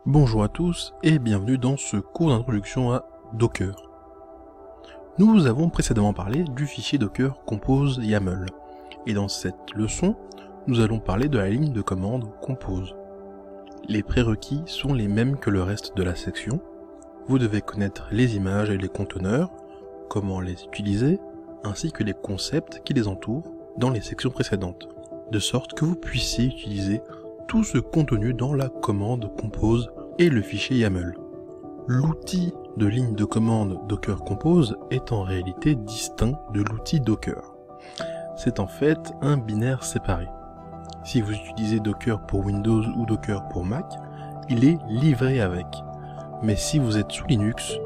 Bonjour à tous et bienvenue dans ce cours d'introduction à Docker. Nous vous avons précédemment parlé du fichier Docker Compose YAML, et dans cette leçon, nous allons parler de la ligne de commande Compose. Les prérequis sont les mêmes que le reste de la section. Vous devez connaître les images et les conteneurs, comment les utiliser, ainsi que les concepts qui les entourent dans les sections précédentes, de sorte que vous puissiez utiliser tout ce contenu dans la commande Compose et le fichier YAML. L'outil de ligne de commande Docker Compose est en réalité distinct de l'outil Docker. C'est en fait un binaire séparé. Si vous utilisez Docker pour Windows ou Docker pour Mac, il est livré avec. Mais si vous êtes sous Linux,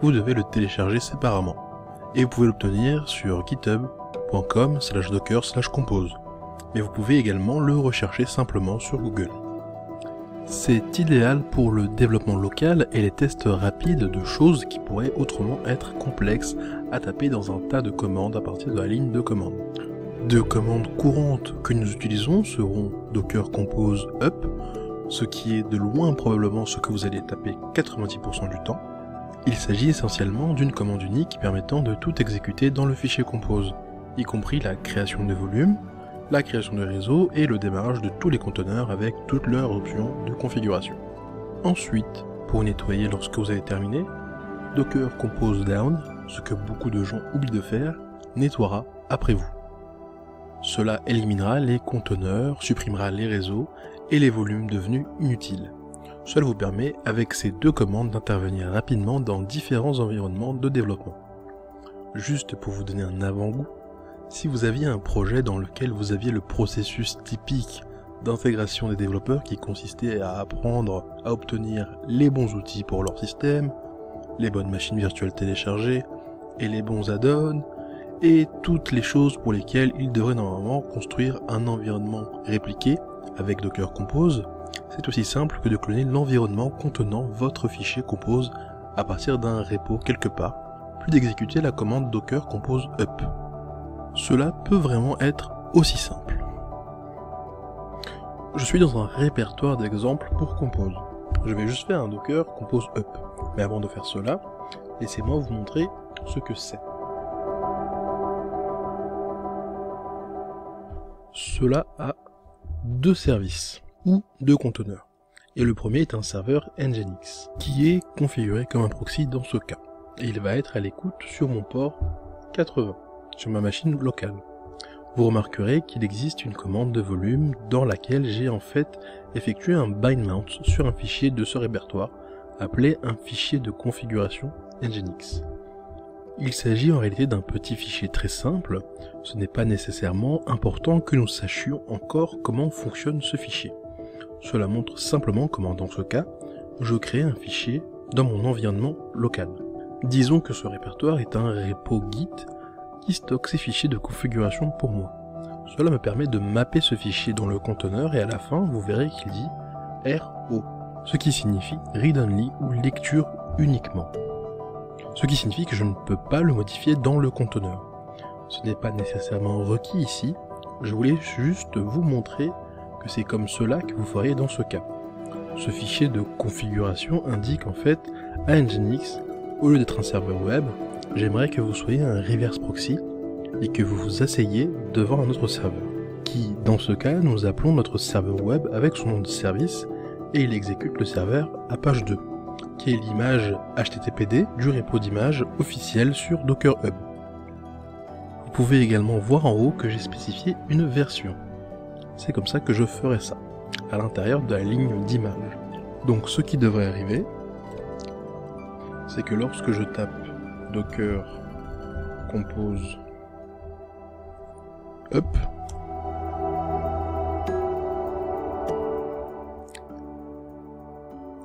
vous devez le télécharger séparément. Et vous pouvez l'obtenir sur github.com/docker/compose. Mais vous pouvez également le rechercher simplement sur Google. C'est idéal pour le développement local et les tests rapides de choses qui pourraient autrement être complexes à taper dans un tas de commandes à partir de la ligne de commande. Deux commandes courantes que nous utilisons seront Docker Compose Up, ce qui est de loin probablement ce que vous allez taper 90% du temps. Il s'agit essentiellement d'une commande unique permettant de tout exécuter dans le fichier Compose, y compris la création de volumes, la création de réseau et le démarrage de tous les conteneurs avec toutes leurs options de configuration. Ensuite, pour nettoyer lorsque vous avez terminé, Docker Compose Down, ce que beaucoup de gens oublient de faire, nettoiera après vous. Cela éliminera les conteneurs, supprimera les réseaux et les volumes devenus inutiles. Cela vous permet avec ces deux commandes d'intervenir rapidement dans différents environnements de développement. Juste pour vous donner un avant-goût, si vous aviez un projet dans lequel vous aviez le processus typique d'intégration des développeurs qui consistait à apprendre à obtenir les bons outils pour leur système, les bonnes machines virtuelles téléchargées, et les bons add-ons, et toutes les choses pour lesquelles il devrait normalement construire un environnement répliqué avec Docker Compose, c'est aussi simple que de cloner l'environnement contenant votre fichier Compose à partir d'un repo quelque part, puis d'exécuter la commande Docker Compose Up. Cela peut vraiment être aussi simple. Je suis dans un répertoire d'exemples pour Compose. Je vais juste faire un Docker Compose Up. Mais avant de faire cela, laissez-moi vous montrer ce que c'est. Cela a deux services, ou deux conteneurs. Et le premier est un serveur Nginx, qui est configuré comme un proxy dans ce cas. Et il va être à l'écoute sur mon port 80. Sur ma machine locale. Vous remarquerez qu'il existe une commande de volume dans laquelle j'ai en fait effectué un bind mount sur un fichier de ce répertoire appelé un fichier de configuration Nginx. Il s'agit en réalité d'un petit fichier très simple, ce n'est pas nécessairement important que nous sachions encore comment fonctionne ce fichier. Cela montre simplement comment dans ce cas, je crée un fichier dans mon environnement local. Disons que ce répertoire est un repo Git qui stocke ces fichiers de configuration pour moi. Cela me permet de mapper ce fichier dans le conteneur et à la fin, vous verrez qu'il dit RO, ce qui signifie Read Only ou lecture uniquement. Ce qui signifie que je ne peux pas le modifier dans le conteneur. Ce n'est pas nécessairement requis ici, je voulais juste vous montrer que c'est comme cela que vous feriez dans ce cas. Ce fichier de configuration indique en fait à Nginx, au lieu d'être un serveur web, j'aimerais que vous soyez un reverse proxy et que vous vous asseyez devant un autre serveur, qui, dans ce cas, nous appelons notre serveur web avec son nom de service et il exécute le serveur Apache 2, qui est l'image HTTPD du repo d'images officiel sur Docker Hub. Vous pouvez également voir en haut que j'ai spécifié une version. C'est comme ça que je ferai ça, à l'intérieur de la ligne d'image. Donc ce qui devrait arriver, c'est que lorsque je tape Docker Compose Up,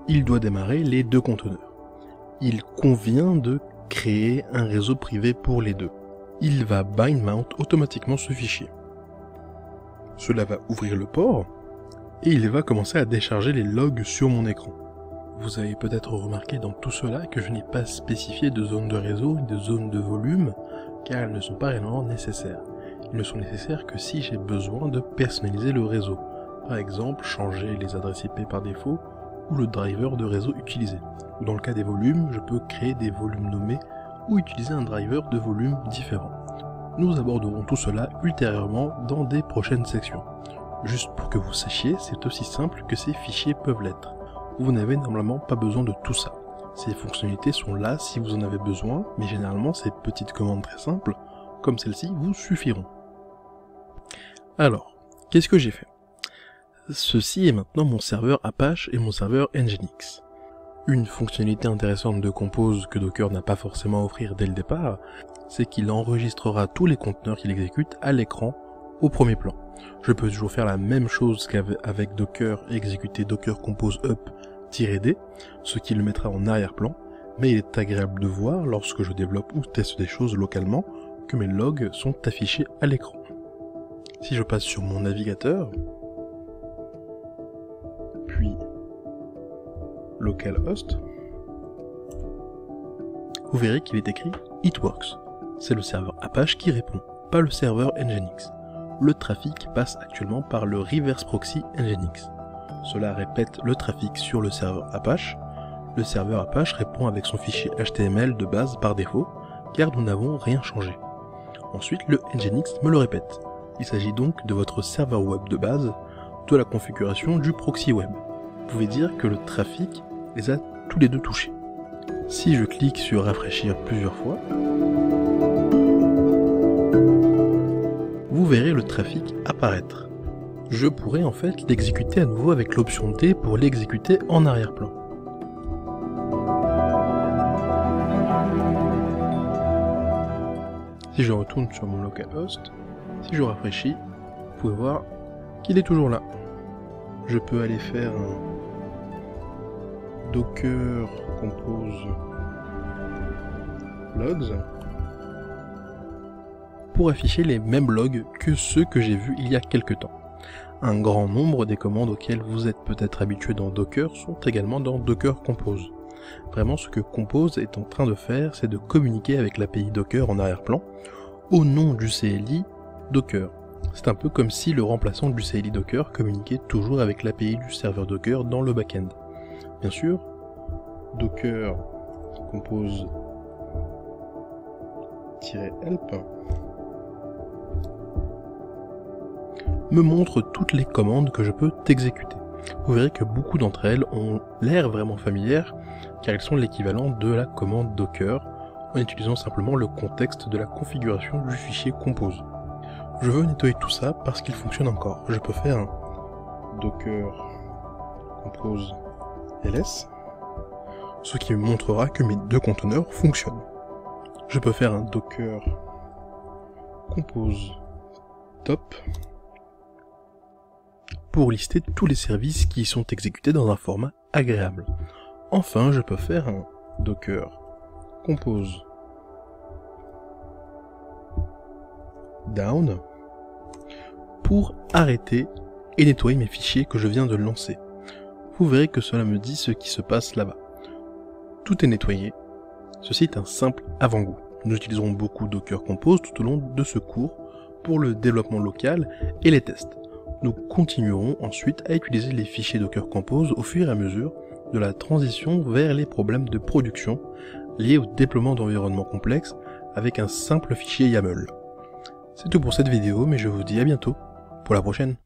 il doit démarrer les deux conteneurs. Il convient de créer un réseau privé pour les deux. Il va bind mount automatiquement ce fichier. Cela va ouvrir le port et il va commencer à décharger les logs sur mon écran. Vous avez peut-être remarqué dans tout cela que je n'ai pas spécifié de zone de réseau ni de zone de volume, car elles ne sont pas réellement nécessaires. Elles ne sont nécessaires que si j'ai besoin de personnaliser le réseau. Par exemple, changer les adresses IP par défaut ou le driver de réseau utilisé. Ou dans le cas des volumes, je peux créer des volumes nommés ou utiliser un driver de volume différent. Nous aborderons tout cela ultérieurement dans des prochaines sections. Juste pour que vous sachiez, c'est aussi simple que ces fichiers peuvent l'être. Vous n'avez normalement pas besoin de tout ça. Ces fonctionnalités sont là si vous en avez besoin, mais généralement ces petites commandes très simples, comme celle-ci, vous suffiront. Alors, qu'est-ce que j'ai fait? Ceci est maintenant mon serveur Apache et mon serveur Nginx. Une fonctionnalité intéressante de Compose que Docker n'a pas forcément à offrir dès le départ, c'est qu'il enregistrera tous les conteneurs qu'il exécute à l'écran au premier plan. Je peux toujours faire la même chose qu'avec Docker et exécuter Docker Compose up-d, ce qui le mettra en arrière-plan, mais il est agréable de voir lorsque je développe ou teste des choses localement que mes logs sont affichés à l'écran. Si je passe sur mon navigateur, puis localhost, vous verrez qu'il est écrit It Works. C'est le serveur Apache qui répond, pas le serveur Nginx. Le trafic passe actuellement par le reverse proxy Nginx. Cela répète le trafic sur le serveur Apache. Le serveur Apache répond avec son fichier HTML de base par défaut, car nous n'avons rien changé. Ensuite, le Nginx me le répète. Il s'agit donc de votre serveur web de base, de la configuration du proxy web. Vous pouvez dire que le trafic les a tous les deux touchés. Si je clique sur rafraîchir plusieurs fois, vous verrez le trafic apparaître. Je pourrais en fait l'exécuter à nouveau avec l'option D pour l'exécuter en arrière-plan. Si je retourne sur mon localhost, si je rafraîchis, vous pouvez voir qu'il est toujours là. Je peux aller faire un Docker Compose Logs pour afficher les mêmes logs que ceux que j'ai vus il y a quelques temps. Un grand nombre des commandes auxquelles vous êtes peut-être habitué dans Docker sont également dans Docker Compose. Vraiment, ce que Compose est en train de faire, c'est de communiquer avec l'API Docker en arrière-plan au nom du CLI Docker. C'est un peu comme si le remplaçant du CLI Docker communiquait toujours avec l'API du serveur Docker dans le back-end. Bien sûr, Docker Compose-help me montre toutes les commandes que je peux exécuter. Vous verrez que beaucoup d'entre elles ont l'air vraiment familières, car elles sont l'équivalent de la commande Docker, en utilisant simplement le contexte de la configuration du fichier Compose. Je veux nettoyer tout ça parce qu'il fonctionne encore. Je peux faire un Docker Compose ls, ce qui me montrera que mes deux conteneurs fonctionnent. Je peux faire un Docker Compose top pour lister tous les services qui sont exécutés dans un format agréable. Enfin, je peux faire un Docker Compose down pour arrêter et nettoyer mes fichiers que je viens de lancer. Vous verrez que cela me dit ce qui se passe là-bas. Tout est nettoyé. Ceci est un simple avant-goût. Nous utiliserons beaucoup Docker Compose tout au long de ce cours pour le développement local et les tests. Nous continuerons ensuite à utiliser les fichiers Docker Compose au fur et à mesure de la transition vers les problèmes de production liés au déploiement d'environnements complexes avec un simple fichier YAML. C'est tout pour cette vidéo, mais je vous dis à bientôt pour la prochaine.